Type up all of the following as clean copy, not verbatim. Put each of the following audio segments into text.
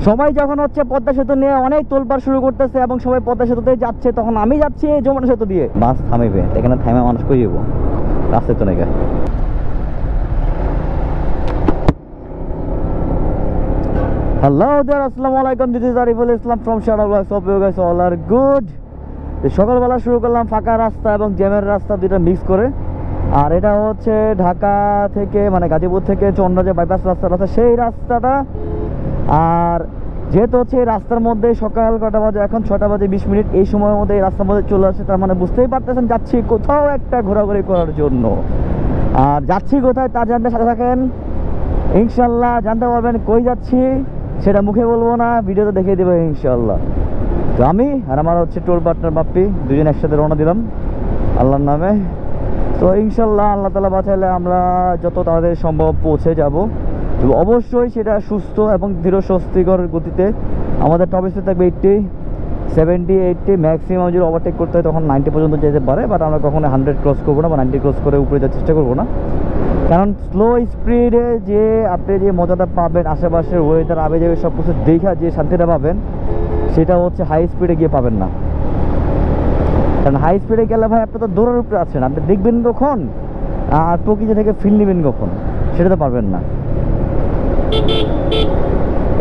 সবাই যখন হচ্ছে পদ্মা সেতু নিয়ে অনেক তোলপাড় শুরু করতেছে এবং সবাই পদ্মা সেতুতে যাচ্ছে, তখন আমি যাচ্ছি যমুনা সেতু দিয়ে। বাস থামিবে, এখানে থামে মানুষ কই যাবো, রাস্তায় তো নাকি। হ্যালো দেয়ার, আসসালামু আলাইকুম, this is Ariful Islam from Shadow Blogs. Hope you guys all are good. সকালবেলা শুরু করলাম ফাঁকা রাস্তা এবং জ্যামের রাস্তা দুইটা মিক্স করে। আর এটা হচ্ছে ঢাকা থেকে মানে গাজীপুর থেকে চন্দ্রা যে বাইপাস রাস্তাটা আছে সেই রাস্তাটা। আর যেহেতু হচ্ছে এই রাস্তার মধ্যে সকাল কটা বাজে, এখন 6টা বাজে 20 মিনিট, এই সময়ের মধ্যে এই রাস্তার মধ্যে চলে আসে, তার মানে বুঝতেই পারতেছেন যাচ্ছি কোথাও একটা ঘোরাঘুরি করার জন্য। আর যাচ্ছি কোথায় তা জানতে সাথে থাকেন, ইনশাল্লাহ জানতে পারবেন। কই যাচ্ছি সেটা মুখে বলবো না, ভিডিওতে দেখিয়ে দেবো ইনশাল্লাহ। তো আমি আর আমার হচ্ছে টোল পার্টনার বাপ্পি দুজন একসাথে রওনা দিলাম আল্লাহর নামে। তো ইনশাল্লাহ আল্লাহ তাআলা বাঁচাইলে আমরা যত তাড়াতাড়ি সম্ভব পৌঁছে যাব। তো অবশ্যই সেটা সুস্থ এবং ধীর স্বস্তিকর গতিতে। আমাদের টপ স্পিড থাকবে 80, 70, 80, ম্যাক্সিমাম যদি ওভারটেক করতে হয় তখন 90 পর্যন্ত যেতে পারে। বাট আমরা কখনো 100 ক্রস করবো না বা 90 ক্রস করে উপরে যাওয়ার চেষ্টা করবো না, কারণ স্লো স্পিডে যে আপনি যে মজাটা পাবেন, আশেপাশের ওয়েদার আবে যাবে সব কিছু দেখা যে শান্তিটা পাবেন, সেটা হচ্ছে হাই স্পিডে গিয়ে পাবেন না। কারণ হাই স্পিডে গেলে ভাই আপনি তো দৌড়ের উপরে আছেন, আপনি দেখবেন কখন আর প্রকৃতি থেকে ফিল নেবেন কখন, সেটা তো পারবেন না।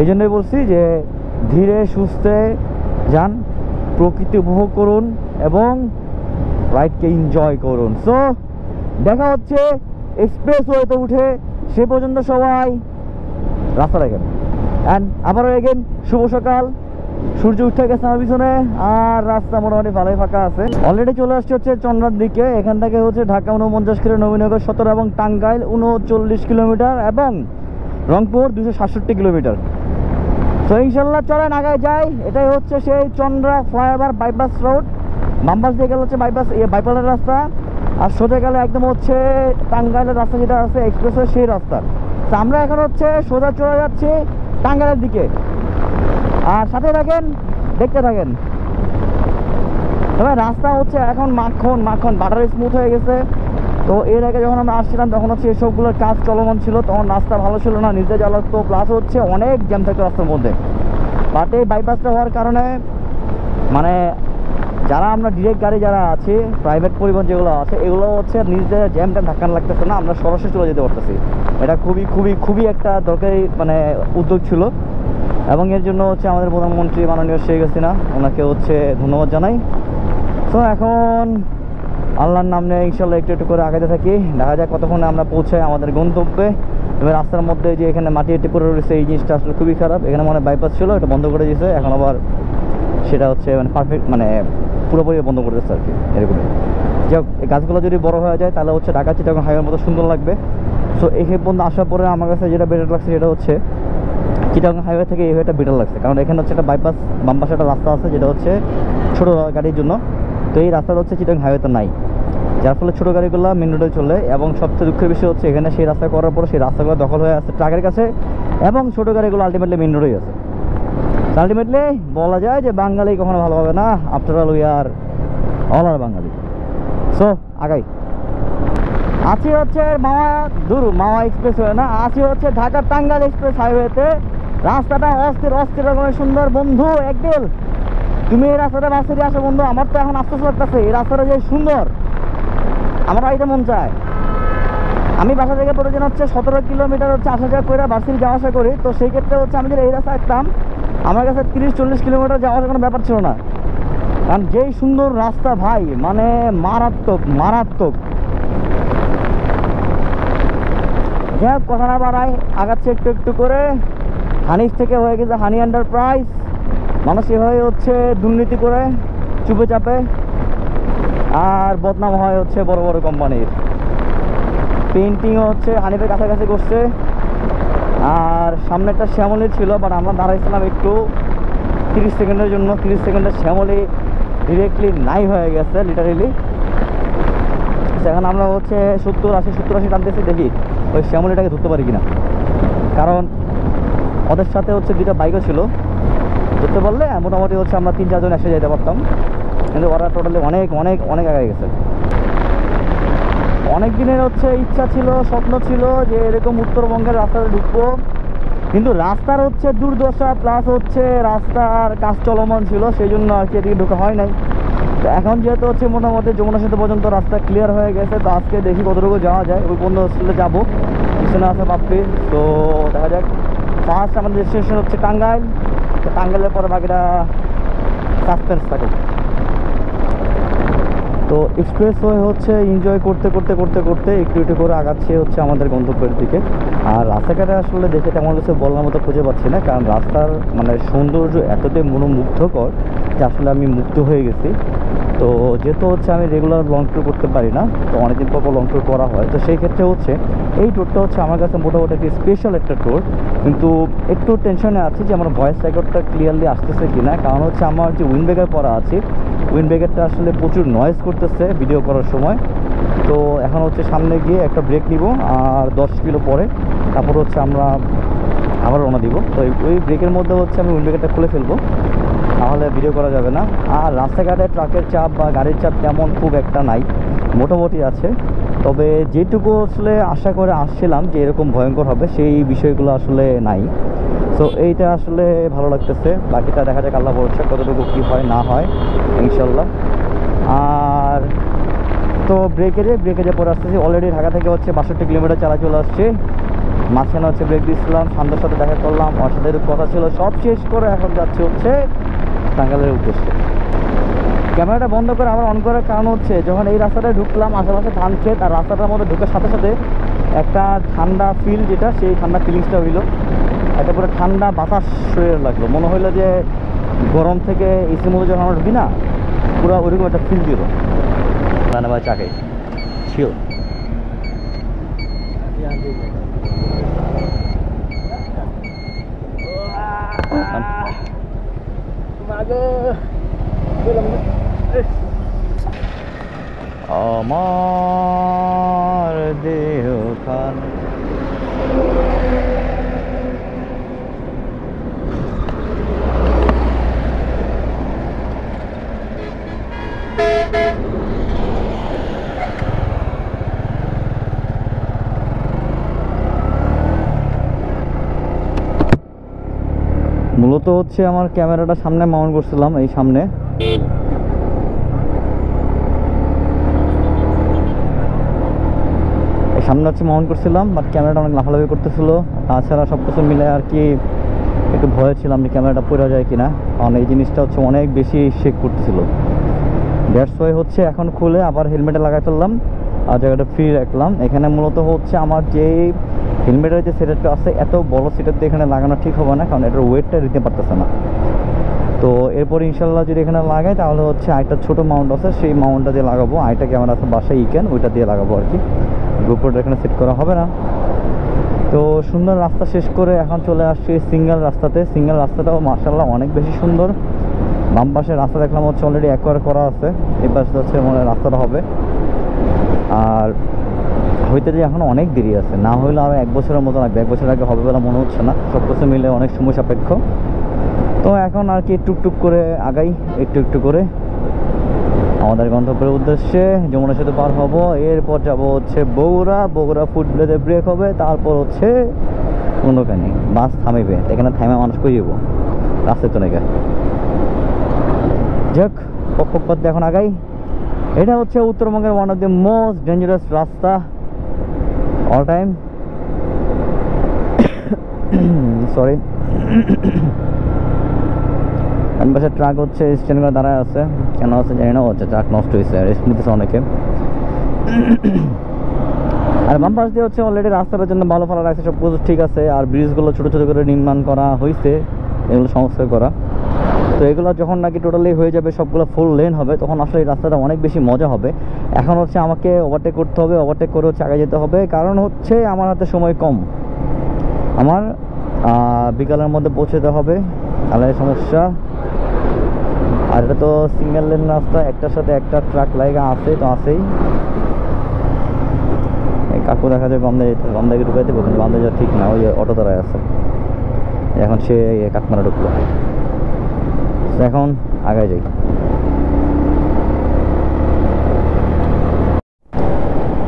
এই জন্যই বলছি যে ধীরে সুস্থে যান, প্রকৃতি উপভোগ করুন এবং রাইডকে এনজয় করুন। সো দেখা হচ্ছে এক্সপ্রেস ওয়েতে উঠে, সে পর্যন্ত সবাই রাস্তা দেখেন। অ্যান্ড আবারও এগেন শুভ সকাল, সূর্য উঠে গেছে আমার পিছনে আর রাস্তা মোটামুটি ভালোই ফাঁকা আছে। অলরেডি চলে আসছে হচ্ছে চন্দ্রার দিকে। এখান থেকে হচ্ছে ঢাকা 49 কিলো, নবীনগর 17 এবং টাঙ্গাইল 39 কিলোমিটার এবং রংপুর 267 কিলোমিটার। তো ইনশাল্লাহ চলেন আগায় যাই। এটাই হচ্ছে সেই চন্দ্রা ফ্লাইওভার বাইপাস রোড। বামপাস দিয়ে গেলে হচ্ছে বাইপাসের রাস্তা, আর সোজা গেলে একদম হচ্ছে টাঙ্গাইলের রাস্তা যেটা আছে এক্সপ্রেসওয়ে সেই রাস্তা। তো আমরা এখন হচ্ছে সোজা চলে যাচ্ছি টাঙ্গাইলের দিকে। আর সাথে থাকেন, দেখতে থাকেন। তবে রাস্তা হচ্ছে এখন মাখন মাখন বাটার স্মুথ হয়ে গেছে। তো এর আগে যখন আমরা আসছিলাম তখন হচ্ছে এসবগুলোর কাজ চলমান ছিল, তখন রাস্তা ভালো ছিল না, নিজে জ্বালাতো, প্লাস হচ্ছে অনেক জ্যাম থাকতো রাস্তার মধ্যে। বাট এই বাইপাসটা হওয়ার কারণে মানে যারা আমরা ডিরেক্ট গাড়ি যারা আছে, প্রাইভেট পরিবহন যেগুলো আছে, এগুলো হচ্ছে নিজেদের জ্যাম ট্যাম ধাক্কান লাগতেছে না, আমরা সরাসরি চলে যেতে পারতেছি। এটা খুবই খুবই খুবই একটা দরকারি মানে উদ্যোগ ছিল। এবং এর জন্য হচ্ছে আমাদের প্রধানমন্ত্রী মাননীয় শেখ হাসিনা, ওনাকে হচ্ছে ধন্যবাদ জানাই। তো এখন আল্লাহর নাম নিয়ে ইনশাল্লাহ একটু একটু করে আগাতে থাকি, দেখা যায় কতক্ষণে আমরা পৌঁছাই আমাদের গন্তব্যে। এবার রাস্তার মধ্যে যে এখানে মাটি এটি পড়ে রয়েছে, এই জিনিসটা আসলে খুবই খারাপ। এখানে মনে বাইপাস ছিল, এটা বন্ধ করে দিয়েছে, এখন আবার সেটা হচ্ছে মানে পারফেক্ট মানে পুরোপুরি বন্ধ করে দিচ্ছে আর কি। এরকমই যাই হোক, এই গাছগুলো যদি বড় হয়ে যায় তাহলে হচ্ছে ঢাকা চিটাগং হাইওয়ের মতো সুন্দর লাগবে। সো এখানে পর্যন্ত আসার পরে আমার কাছে যেটা বেটার লাগছে সেটা হচ্ছে চিটাগং হাইওয়ে থেকে এই হাইওয়েটা বেটার লাগছে, কারণ এখানে হচ্ছে একটা বাইপাস বাম পাশে একটা রাস্তা আছে যেটা হচ্ছে ছোটো গাড়ির জন্য। তো এই রাস্তাটা হচ্ছে চিটাগং হাইওয়েতে নাই, যার ফলে ছোটো গাড়িগুলো মেন রোডে চলে। এবং সবচেয়ে দুঃখের বিষয় হচ্ছে এখানে সেই রাস্তা করার পর সেই রাস্তাগুলো দখল হয়ে আছে ট্রাকের কাছে, এবং ছোটো গাড়িগুলো আলটিমেটলি মেন রোডেই আছে। আলটিমেটলি বলা যায় যে বাঙালি কখনো ভালো হবে না, after all we are all are Bangali. So আগাই আছি হচ্ছে মাওয়া এক্সপ্রেস হয়ে না, আছি হচ্ছে ঢাকা টাঙ্গাইল এক্সপ্রেস হাইওয়েতে। রাস্তাটা অস্থির অস্থির রকমের সুন্দর বন্ধু। একদিন তুমি এই রাস্তাটা বাসে দিয়ে আসো বন্ধু, আমার তো এখন আফসোস লাগতেছে, এই রাস্তাটা যে সুন্দর আমার বাড়িতে মন চায়। আমি বাসা থেকে প্রতিদিন হচ্ছে 17 কিলোমিটার হচ্ছে আসা যাওয়া করে ভার্সিটি যাওয়া আসা করি। তো সেই ক্ষেত্রে হচ্ছে আমি যদি এই রাস্তায় আসতাম, আমার কাছে 30-40 কিলোমিটার যাওয়ার কোনো ব্যাপার ছিল না, কারণ যেই সুন্দর রাস্তা ভাই, মানে মারাত্মক মারাত্মক। যাই হোক, কথা না বাড়াই, আগাচ্ছে একটু একটু করে। হানিফ থেকে হয়ে গেছে হানি এন্টারপ্রাইজ। মানুষ এভাবে হচ্ছে দুর্নীতি করে চুপে চাপে, আর বদনাম হয় হচ্ছে বড় বড় কোম্পানির। পেন্টিংও হচ্ছে হানিফের কাছাকাছি করছে। আর সামনে একটা শ্যামলি ছিল, বাট আমরা দাঁড়াইছিলাম একটু 30 সেকেন্ডের জন্য। 30 সেকেন্ডের শ্যামলি ডিরেক্টলি নাই হয়ে গেছে লিটারেলি। সেখানে আমরা হচ্ছে 70-80 টানতেছি, দেখি ওই শ্যামলিটাকে ধরতে পারি কিনা, কারণ ওদের সাথে হচ্ছে দুইটা বাইকও ছিল। ধরতে পারলে মোটামুটি হচ্ছে আমরা 3-4 জন এসে যেতে পারতাম, কিন্তু ওরা টোটালি অনেক অনেক অনেক আগে গেছে। অনেক দিনের হচ্ছে ইচ্ছা ছিল, স্বপ্ন ছিল যে এরকম উত্তরবঙ্গের রাস্তাতে ঢুকবো, কিন্তু রাস্তার হচ্ছে দুর্দশা, প্লাস হচ্ছে রাস্তার কাজ চলমান ছিল, সেই জন্য আর কি এদিকে ঢোকা হয় নাই। তো এখন যেহেতু হচ্ছে মোটামুটি যমুনা সেতু পর্যন্ত রাস্তা ক্লিয়ার হয়ে গেছে, তো আজকে দেখি কতটুকু যাওয়া যায়। ওই পর্যন্ত আসলে যাবো, পিছনে আছে পাপ্পি। তো দেখা যাক। ফার্স্ট আমাদের ডেস্টিনেশন হচ্ছে টাঙ্গাইল, তো টাঙ্গাইলের পরে বাকিটা সাসপেন্স থাকে। তো এক্সপ্রেস ওয়ে হচ্ছে এনজয় করতে করতে করতে করতে একটু একটু করে আগাচ্ছে হচ্ছে আমাদের গন্তব্যের দিকে। আর রাস্তাঘাটে আসলে দেখে তেমন কিছু বলার মতো খুঁজে পাচ্ছি না, কারণ রাস্তার মানে সৌন্দর্য এতটাই মনোমুগ্ধকর যে আসলে আমি মুগ্ধ হয়ে গেছি। তো যেহেতু হচ্ছে আমি রেগুলার লং ট্যুর করতে পারি না, তো অনেকদিন পর লং ট্যুর করা হয়, তো সেই ক্ষেত্রে হচ্ছে এই ট্যুরটা হচ্ছে আমার কাছে মোটামুটি একটি স্পেশাল একটা ট্যুর। কিন্তু একটু টেনশনে আছি যে আমার ভয়েস রেকর্ডটা ক্লিয়ারলি আসতেছে কিনা, কারণ হচ্ছে আমার যে উইন্ডব্রেকার পরা আছে, উইন্ডব্রেকারটা আসলে প্রচুর নয়েজ করতেছে ভিডিও করার সময়। তো এখন হচ্ছে সামনে গিয়ে একটা ব্রেক নিব, আর 10 কিলো পরে তারপর হচ্ছে আমরা আবার রওনা দিব। তো ওই ব্রেকের মধ্যে হচ্ছে আমি উইন্ডব্রেকারটা খুলে ফেলবো, তাহলে ভিডিও করা যাবে না। আর রাস্তাঘাটে ট্রাকের চাপ বা গাড়ির চাপ তেমন খুব একটা নাই, মোটামুটি আছে। তবে যেটুকু আসলে আশা করে আসছিলাম যে এরকম ভয়ঙ্কর হবে, সেই বিষয়গুলো আসলে নাই। তো এইটা আসলে ভালো লাগতেছে। বাকিটা দেখা যাক আল্লাহ ভরসা কতটুকু কী হয় না হয়, ইনশাল্লাহ। আর তো ব্রেকে যে পরে আসতেছি, অলরেডি ঢাকা থেকে হচ্ছে 62 কিলোমিটার চালা চলে আসছে। মাঝখানে হচ্ছে ব্রেক দিয়েছিলাম, শান্তর সাথে দেখা করলাম, ওর সাথে কথা ছিল, সব শেষ করে এখন যাচ্ছে হচ্ছে টাঙ্গাইলের উদ্দেশ্যে। ক্যামেরাটা বন্ধ করে আবার অন করার কারণ হচ্ছে যখন এই রাস্তাটায় ঢুকলাম, আশেপাশে ধান ক্ষেত, আর রাস্তাটার মধ্যে ঢুকার সাথে সাথে একটা ঠান্ডা ফিল, যেটা সেই ঠান্ডা ফিলিংসটা হইলো। একটা পুরো ঠান্ডা বাতাস শরীরে লাগলো, মনে হইলো যে গরম থেকে এসির মধ্যে যখন আমরা ঢুকি না, পুরো ওইরকম একটা ফিল দিল। রান্না ভাই চাকে ছিল আমার দেহ খান। মূলত হচ্ছে আমার ক্যামেরাটা সামনে মাউন্ট করছিলাম, এই সামনে। সামনে হচ্ছে মাউন্ট করছিলাম, বাট ক্যামেরাটা অনেক লাফালাফি করতেছিল। তাছাড়া সব কিছু মিলে আর কি একটু ভয় ছিলাম যে ক্যামেরাটা পড়ে যায় কিনা, কারণ এই জিনিসটা হচ্ছে অনেক বেশি শেক করতেছিল। দ্যাটস ওয়াই হচ্ছে এখন খুলে আবার হেলমেটে লাগাই ফেললাম, আর জায়গাটা ফ্রি রাখলাম। এখানে মূলত হচ্ছে আমার যে হেলমেটের যে সেটআপটা আছে, এত বড় সেটআপ দিয়ে এখানে লাগানো ঠিক হবে না, কারণ এটার ওয়েটটা দিতে পারতেছে না। তো এরপর ইনশাল্লাহ যদি এখানে লাগাই, তাহলে হচ্ছে আরেকটা ছোটো মাউন্ট আছে, সেই মাউন্টটা দিয়ে লাগাবো। আরেকটা ক্যামেরা আছে বাসায় ইকেন, ওইটা দিয়ে লাগাবো আর কি। গ্রুপটা এখানে সেট করা হবে না। তো সুন্দর রাস্তা শেষ করে এখন চলে আসছি সিঙ্গেল রাস্তাতে। সিঙ্গেল রাস্তাটাও মাশাআল্লাহ অনেক বেশি সুন্দর। বাম পাশে রাস্তা দেখলাম হচ্ছে অলরেডি অ্যাকোয়ার করা আছে, এই পাশে হচ্ছে মনে রাস্তাটা হবে। আর হইতে যে এখন অনেক দেরি আছে, না হইলে আরও 1 বছরের মতো লাগবে। 1 বছর আগে হবে বলে মনে হচ্ছে না, সব কিছু মিলে অনেক সময় সাপেক্ষ। তো এখন আর কি টুকটুক করে আগাই, একটু একটু করে আমাদের গন্তব্যের উদ্দেশ্যে। যমুনা সেতু পার হব, এরপর যাব হচ্ছে বগুড়া ফুটব্রেতে ব্রেক হবে, তারপর হচ্ছে অন্যখানে বাস থামিবে। এখানে থামে মানুষ কই যাবো, রাস্তায় তো নাকি। যাক, পক্ষপাত এখন আগাই। এটা হচ্ছে উত্তরবঙ্গের one of the most dangerous রাস্তা অল টাইম। সরি। পাশে ট্রাক হচ্ছে স্ট্যান্ড করে দাঁড়ায় আছে, কেন আছে জানি না, হচ্ছে ট্রাক নষ্ট হয়েছে, রেস্ট নিতেছে অনেকে। আর বাম পাশ দিয়ে হচ্ছে অলরেডি রাস্তার জন্য ভালো ফেলা রাখছে, সব কিছু ঠিক আছে। আর ব্রিজগুলো ছোটো ছোটো করে নির্মাণ করা হয়েছে, এগুলো সংস্কার করা। তো এগুলো যখন নাকি টোটালি হয়ে যাবে, সবগুলো ফুল লেন হবে, তখন আসলে এই রাস্তাটা অনেক বেশি মজা হবে। এখন হচ্ছে আমাকে ওভারটেক করতে হবে, ওভারটেক করে হচ্ছে আগে যেতে হবে, কারণ হচ্ছে আমার হাতে সময় কম। আমার বিকালের মধ্যে পৌঁছতে হবে, তাহলে সমস্যা। আর এটা তো সিঙ্গেল লেন রাস্তা, একটার সাথে একটা ট্রাক লাগা আছে, তো আছেই। এই কাকু দেখা যায় বামদাকে ঢুকাই দেবো, কিন্তু বামদা যাওয়া ঠিক না, ওই অটো দাঁড়ায় আছে। এখন সে কাঠমারা ঢুকলো, এখন আগায় যাই।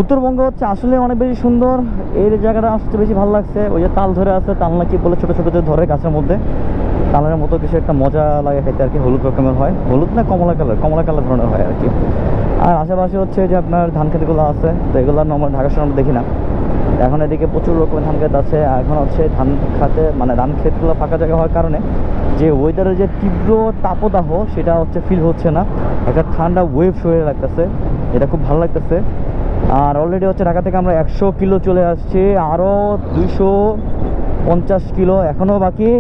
উত্তরবঙ্গ হচ্ছে আসলে অনেক বেশি সুন্দর। এই জায়গাটা আসতে বেশি ভালো লাগছে। ওই যে তাল ধরে আছে, তাল নাকি বলে ছোটো ছোটো যে ধরে গাছের মধ্যে, তালের মতো কিছু একটা মজা লাগে খাইতে আর কি। হলুদ রকমের হয়, হলুদ না কমলা কালার ধরনের হয় আর কি। আর আশেপাশে হচ্ছে যে আপনার ধান ক্ষেতগুলো আছে, তো এগুলো আমরা ঢাকা শহরে আমরা দেখি না। এখন এদিকে প্রচুর রকমের ধান ক্ষেত আছে। এখন হচ্ছে ধান খাতে মানে ধান ক্ষেতগুলো ফাঁকা জায়গা হওয়ার কারণে যে ওয়েদারের যে তীব্র তাপদাহ সেটা হচ্ছে ফিল হচ্ছে না। একটা ঠান্ডা ওয়েভ শরীরে লাগতেছে, এটা খুব ভালো লাগতেছে। আর অলরেডি হচ্ছে ঢাকা থেকে আমরা 100 কিলো চলে আসছি, আরও 250 কিলো এখনও বাকি।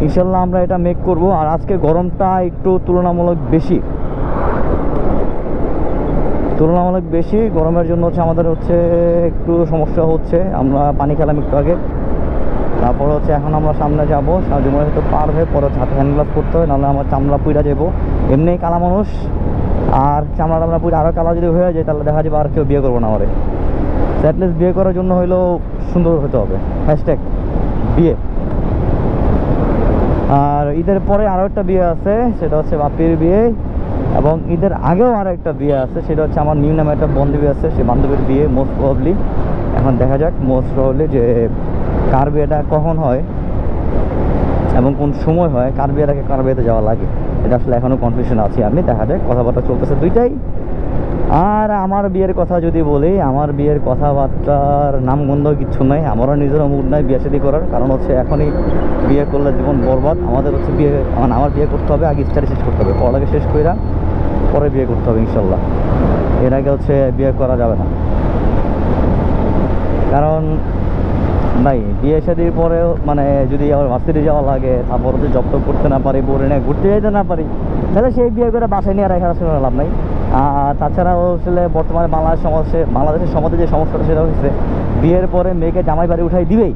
ইনশাল্লাহ আমরা এটা মেক করব। আর আজকে গরমটা একটু তুলনামূলক বেশি, গরমের জন্য হচ্ছে আমাদের হচ্ছে একটু সমস্যা হচ্ছে। আমরা পানি খেলাম একটু আগে, তারপর হচ্ছে এখন আমরা সামনে যাবো, সামনে হয়তো পার হয়ে পরে হাতে হ্যান্ড গ্লাভ করতে হয়, নাহলে আমার চামড়া পুইরা যাবো। এমনি কালা মানুষ, আর চামড়া পুইরা আরও কালা যদি হয়ে যায় তাহলে দেখা যাবে আর কেউ বিয়ে করবো না আমারে। অ্যাটলিস্ট বিয়ে করার জন্য হইলেও সুন্দর হতে হবে, হ্যাশট্যাগ বিয়ে। আর ঈদের পরে আরও একটা বিয়ে আছে, সেটা হচ্ছে বাপির বিয়ে। এবং ঈদের আগেও আরও একটা বিয়ে আছে, সেটা হচ্ছে আমার নিউ নামে একটা বান্ধবী আছে, সেই বান্ধবীর বিয়ে মোস্ট প্রবাবলি। এখন দেখা যাক মোস্ট প্রবাবলি যে কার বিয়েটা কখন হয় এবং কোন সময় হয়, কার বিয়েতে যাওয়া লাগে, এটা আসলে এখনও কনফিউশন আছি আমি। দেখা যাক, কথাবার্তা চলতেছে দুইটাই। আর আমার বিয়ের কথা যদি বলি, আমার বিয়ের কথাবার্তার নামগন্ধ কিচ্ছু নাই। আমারও নিজেরও মুড নাই বিয়ে শাদী করার, কারণ হচ্ছে এখনই বিয়ে করলে জীবন বরবাদ। আমাদের হচ্ছে বিয়ে মানে আমার বিয়ে করতে হবে, আগে স্টাডি শেষ করতে হবে, পড়ালেখা শেষ করে পরে বিয়ে করতে হবে ইনশাল্লাহ। এর আগে হচ্ছে বিয়ে করা যাবে না, কারণ ভাই বিয়ে শাদীর পরেও মানে যদি আবার ভার্সিটি যাওয়া লাগে, তারপর যদি জব টপ করতে না পারি, বোরে নিয়ে ঘুরতে যেতে না পারি, তাহলে সেই বিয়ে করে বাসায় নিয়ে রাখার আসলে লাভ নাই। আর তাছাড়াও আসলে বর্তমানে বাংলাদেশের সমাজে যে সমস্যাটা সেটা হচ্ছে বিয়ের পরে মেয়েকে জামাই বাড়ি উঠাই দিবেই।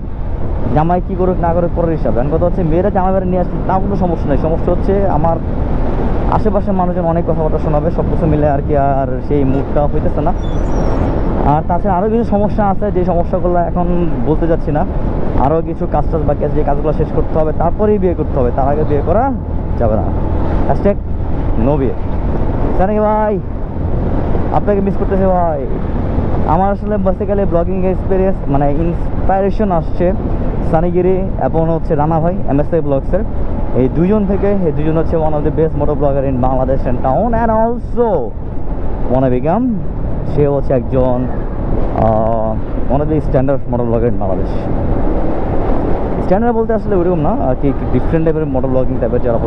জামাই কী করুক না করুক পরের হিসাবে। এখন কথা হচ্ছে মেয়েরা জামাই বাড়ি নিয়ে আসলে তাও কোনো সমস্যা নেই। সমস্যা হচ্ছে আমার আশেপাশের মানুষজন অনেক কথাবার্তা শোনাবে, সব কিছু মিলে আর কি, আর সেই মুডটা হইতেছে না। আর তাছাড়া আরও কিছু সমস্যা আছে, যে সমস্যাগুলো এখন বলতে যাচ্ছি না। আরও কিছু কাজ বাকি আছে, যে কাজগুলো শেষ করতে হবে, তারপরেই বিয়ে করতে হবে, তার আগে বিয়ে করা যাবে না। হ্যাশট্যাগ নো বিয়ে। জানি ভাই আপনাকে মিস করতেছে ভাই। আমার আসলে বেসিক্যালি ব্লগিং এক্সপিরিয়েন্স মানে ইন্সপাইরেশন আসছে সানিগিরি এবং হচ্ছে রানা ভাই MSI ব্লগসের, এই দুজন থেকে। এই দুজন হচ্ছে one of the best motor blogger in Bangladesh and town, and also one বিগাম, সে হচ্ছে একজন one of the standard motor blogger in Bangladesh. Standard বলতে আসলে ওরকম না আর কি, একটু ডিফারেন্ট টাইপের মোটর ব্লগিং টাইপের যারা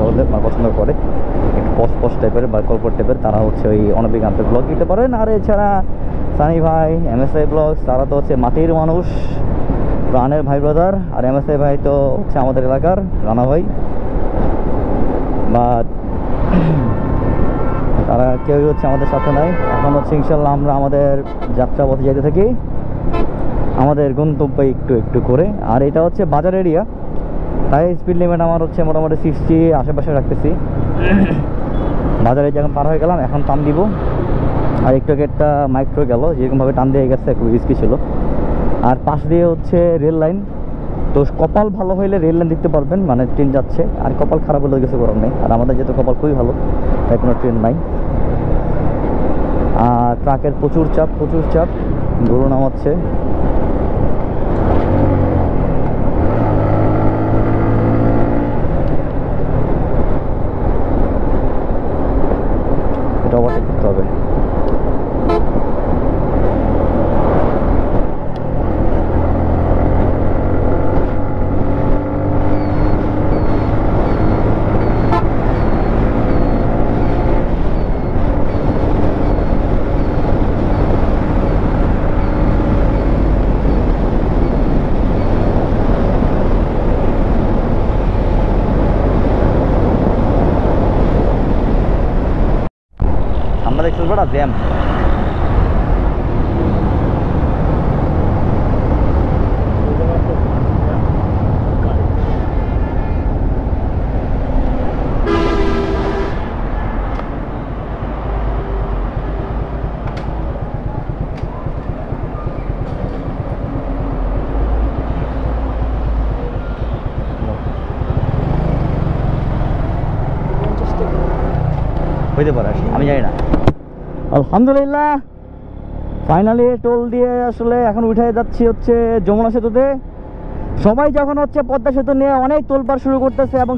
পছন্দ করে, একটু পস্ট টাইপের বা কর্পোরেট টাইপের, তারা হচ্ছে ওই অনবিগান্তে ব্লগ দিতে পারেন। আর এছাড়া সানি ভাই MSI ব্লগস, তারা তো হচ্ছে মাটির মানুষ, প্রাণের ভাই ব্রাদার। আর MSI ভাই তো হচ্ছে আমাদের এলাকার রানা ভাই, বা তারা কেউই হচ্ছে আমাদের সাথে নাই। এখন হচ্ছে ইনশাল্লাহ আমরা আমাদের যাত্রাপথে যেতে থাকি, আমাদের গন্তব্যে একটু একটু করে। আর এটা হচ্ছে বাজার এরিয়া, তাই স্পিড লিমিট আমার হচ্ছে মোটামুটি 60 আশেপাশে রাখতেছি। বাজারে যখন পার হয়ে গেলাম, এখন টান দিব। আর একটু একটা মাইক্রো গেল, যেরকমভাবে টান দিয়ে গেছে একটু রিস্কি ছিল। আর পাশ দিয়ে হচ্ছে রেল লাইন, তো কপাল ভালো হইলে রেল লাইন দেখতে পারবেন, মানে ট্রেন যাচ্ছে। আর কপাল খারাপ হলে কিছু করার নেই। আর আমাদের যেহেতু কপাল খুবই ভালো, তাই কোনো ট্রেন নাই। আর ট্রাকের প্রচুর চাপ গরু নামাচ্ছে। এটা ওভারটেক করতে হবে। দেখছিস বড় জ্যাম। হইতে পারে, আমি জানি না। আলহামদুলিল্লাহ ফাইনালি টোল দিয়ে আসলে এখন উঠে যাচ্ছি হচ্ছে যমুনা সেতুতে। সবাই যখন হচ্ছে পদ্মা সেতু নিয়ে অনেক তোলপাড় শুরু করতেছে এবং